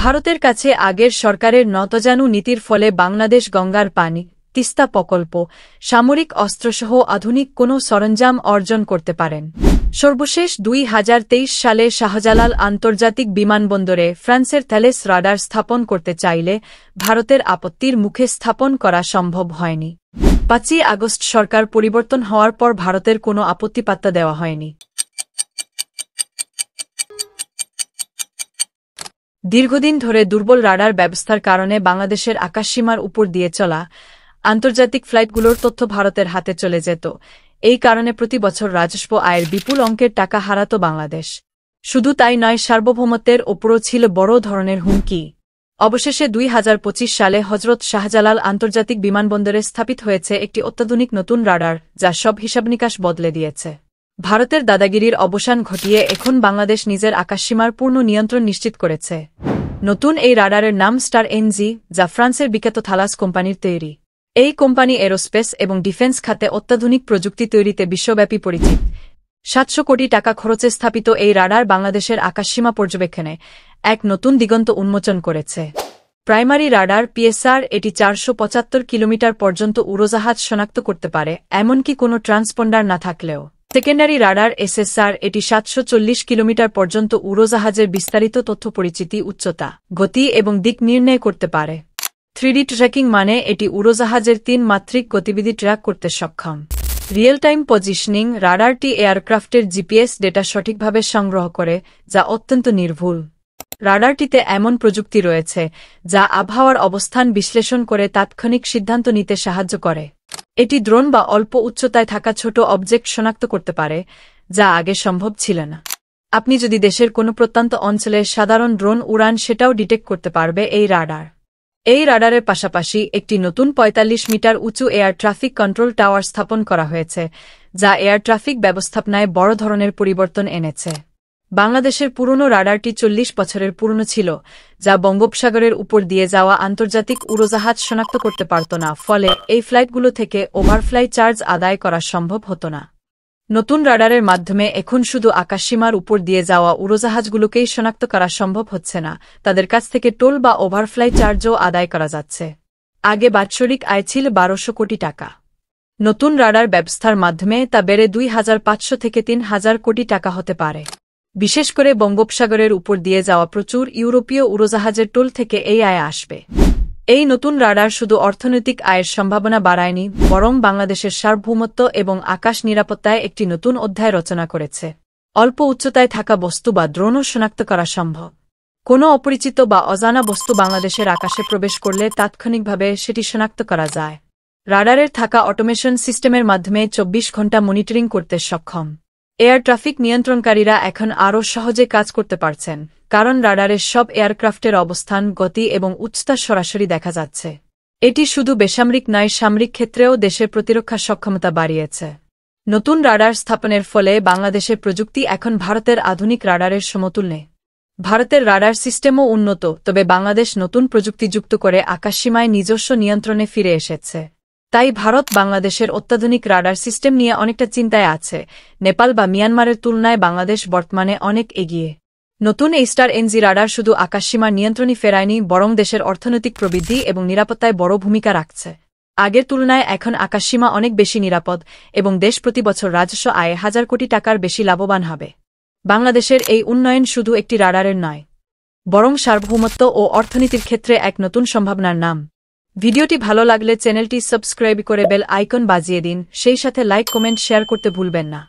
ভারতের কাছে আগের সরকারের নতজানু নীতির ফলে বাংলাদেশ গঙ্গার পানি, তিস্তা প্রকল্প, সামরিক অস্ত্রসহ আধুনিক কোনো সরঞ্জাম অর্জন করতে পারেন। সর্বশেষ 2023 সালে শাহজালাল আন্তর্জাতিক বিমানবন্দরে ফ্রান্সের থ্যালেস রাডার স্থাপন করতে চাইলে ভারতের আপত্তির মুখে স্থাপন করা সম্ভব হয়নি। 5ই আগস্ট সরকার পরিবর্তন হওয়ার পর ভারতের কোনো আপত্তি পাত্তা দেওয়া হয়নি। দীর্ঘদিন ধরে দুর্বল রাডার ব্যবস্থার কারণে বাংলাদেশের আকাশসীমার উপর দিয়ে চলা আন্তর্জাতিক ফ্লাইটগুলোর তথ্য ভারতের হাতে চলে যেত। এই কারণে প্রতি বছর রাজস্ব আয়ের বিপুল অঙ্কের টাকা হারাত বাংলাদেশ। শুধু তাই নয়, সার্বভৌমত্বের ওপরও ছিল বড় ধরনের হুমকি। অবশেষে 2025 সালে হজরত শাহজালাল আন্তর্জাতিক বিমানবন্দরে স্থাপিত হয়েছে একটি অত্যাধুনিক নতুন রাডার, যা সব হিসাবনিকাশ বদলে দিয়েছে। ভারতের দাদাগিরির অবসান ঘটিয়ে এখন বাংলাদেশ নিজের আকাশসীমার পূর্ণ নিয়ন্ত্রণ নিশ্চিত করেছে। নতুন এই রাডারের নাম স্টার এনজি, যা ফ্রান্সের বিখ্যাত থালাস কোম্পানির তৈরি। এই কোম্পানি এরোস্পেস এবং ডিফেন্স খাতে অত্যাধুনিক প্রযুক্তি তৈরিতে বিশ্বব্যাপী পরিচিত। 700 কোটি টাকা খরচে স্থাপিত এই রাডার বাংলাদেশের আকাশসীমা পর্যবেক্ষণে এক নতুন দিগন্ত উন্মোচন করেছে। প্রাইমারি রাডার পিএসআর এটি 475 কিলোমিটার পর্যন্ত উড়োজাহাজ শনাক্ত করতে পারে, এমনকি কোনো ট্রান্সপন্ডার না থাকলেও। সেকেন্ডারি রাডার এসএসআর এটি 740 কিলোমিটার পর্যন্ত উড়োজাহাজের বিস্তারিত তথ্য, পরিচিতি, উচ্চতা, গতি এবং দিক নির্ণয় করতে পারে। 3D ট্র্যাকিং মানে এটি উড়োজাহাজের 3-মাত্রিক গতিবিধি ট্র্যাক করতে সক্ষম। রিয়েল টাইম পজিশনিং রাডারটি এয়ারক্রাফটের জিপিএস ডেটা সঠিকভাবে সংগ্রহ করে, যা অত্যন্ত নির্ভুল। রাডারটিতে এমন প্রযুক্তি রয়েছে যা আবহাওয়ার অবস্থান বিশ্লেষণ করে তাৎক্ষণিক সিদ্ধান্ত নিতে সাহায্য করে। এটি ড্রোন বা অল্প উচ্চতায় থাকা ছোট অবজেক্ট শনাক্ত করতে পারে, যা আগে সম্ভব ছিল না। আপনি যদি দেশের কোনো প্রত্যন্ত অঞ্চলে সাধারণ ড্রোন উড়ান, সেটাও ডিটেক্ট করতে পারবে এই রাডার। এই রাডারের পাশাপাশি একটি নতুন 45 মিটার উঁচু এয়ার ট্রাফিক কন্ট্রোল টাওয়ার স্থাপন করা হয়েছে, যা এয়ার ট্রাফিক ব্যবস্থাপনায় বড় ধরনের পরিবর্তন এনেছে। বাংলাদেশের পুরনো রাডারটি 40 বছরের পুরনো ছিল, যা বঙ্গোপসাগরের উপর দিয়ে যাওয়া আন্তর্জাতিক উড়োজাহাজ শনাক্ত করতে পারত না, ফলে এই ফ্লাইটগুলো থেকে ওভারফ্লাই চার্জ আদায় করা সম্ভব হতো না। নতুন রাডারের মাধ্যমে এখন শুধু আকাশসীমার উপর দিয়ে যাওয়া উড়োজাহাজগুলোকেই শনাক্ত করা সম্ভব হচ্ছে না, তাদের কাছ থেকে টোল বা ওভারফ্লাই চার্জও আদায় করা যাচ্ছে। আগে বাৎসরিক আয় ছিল 1200 কোটি টাকা। নতুন রাডার ব্যবস্থার মাধ্যমে তা বেড়ে 2500 থেকে 3000 কোটি টাকা হতে পারে। বিশেষ করে বঙ্গোপসাগরের উপর দিয়ে যাওয়া প্রচুর ইউরোপীয় উড়োজাহাজের টোল থেকে এই আয় আসবে। এই নতুন রাডার শুধু অর্থনৈতিক আয়ের সম্ভাবনা বাড়ায়নি, বরং বাংলাদেশের সার্বভৌমত্ব এবং আকাশ নিরাপত্তায় একটি নতুন অধ্যায় রচনা করেছে। অল্প উচ্চতায় থাকা বস্তু বা ড্রোনও শনাক্ত করা সম্ভব। কোনো অপরিচিত বা অজানা বস্তু বাংলাদেশের আকাশে প্রবেশ করলে তাৎক্ষণিকভাবে সেটি শনাক্ত করা যায়। রাডারের থাকা অটোমেশন সিস্টেমের মাধ্যমে 24 ঘণ্টা মনিটরিং করতে সক্ষম। এয়ার ট্রাফিক নিয়ন্ত্রণকারীরা এখন আরও সহজে কাজ করতে পারছেন, কারণ রাডারের সব এয়ারক্রাফটের অবস্থান, গতি এবং উচ্চতা সরাসরি দেখা যাচ্ছে। এটি শুধু বেসামরিক নয়, সামরিক ক্ষেত্রেও দেশের প্রতিরক্ষা সক্ষমতা বাড়িয়েছে। নতুন রাডার স্থাপনের ফলে বাংলাদেশের প্রযুক্তি এখন ভারতের আধুনিক রাডারের সমতুল্যে। ভারতের রাডার সিস্টেমও উন্নত, তবে বাংলাদেশ নতুন প্রযুক্তি যুক্ত করে আকাশসীমায় নিজস্ব নিয়ন্ত্রণে ফিরে এসেছে। তাই ভারত বাংলাদেশের অত্যাধুনিক রাডার সিস্টেম নিয়ে অনেকটা চিন্তায় আছে। নেপাল বা মিয়ানমারের তুলনায় বাংলাদেশ বর্তমানে অনেক এগিয়ে। নতুন এই স্টার এনজি রাডার শুধু আকাশসীমার নিয়ন্ত্রণই ফেরায়নি, বরং দেশের অর্থনৈতিক প্রবৃদ্ধি এবং নিরাপত্তায় বড় ভূমিকা রাখছে। আগের তুলনায় এখন আকাশসীমা অনেক বেশি নিরাপদ এবং দেশ প্রতি বছর রাজস্ব আয়ে 1000 কোটি টাকার বেশি লাভবান হবে। বাংলাদেশের এই উন্নয়ন শুধু একটি রাডারের নয়, বরং সার্বভৌমত্ব ও অর্থনীতির ক্ষেত্রে এক নতুন সম্ভাবনার নাম। ভিডিওটি ভালো লাগলে চ্যানেলটি সাবস্ক্রাইব করে বেল আইকন বাজিয়ে দিন, সেই সাথে লাইক, কমেন্ট, শেয়ার করতে ভুলবেন না।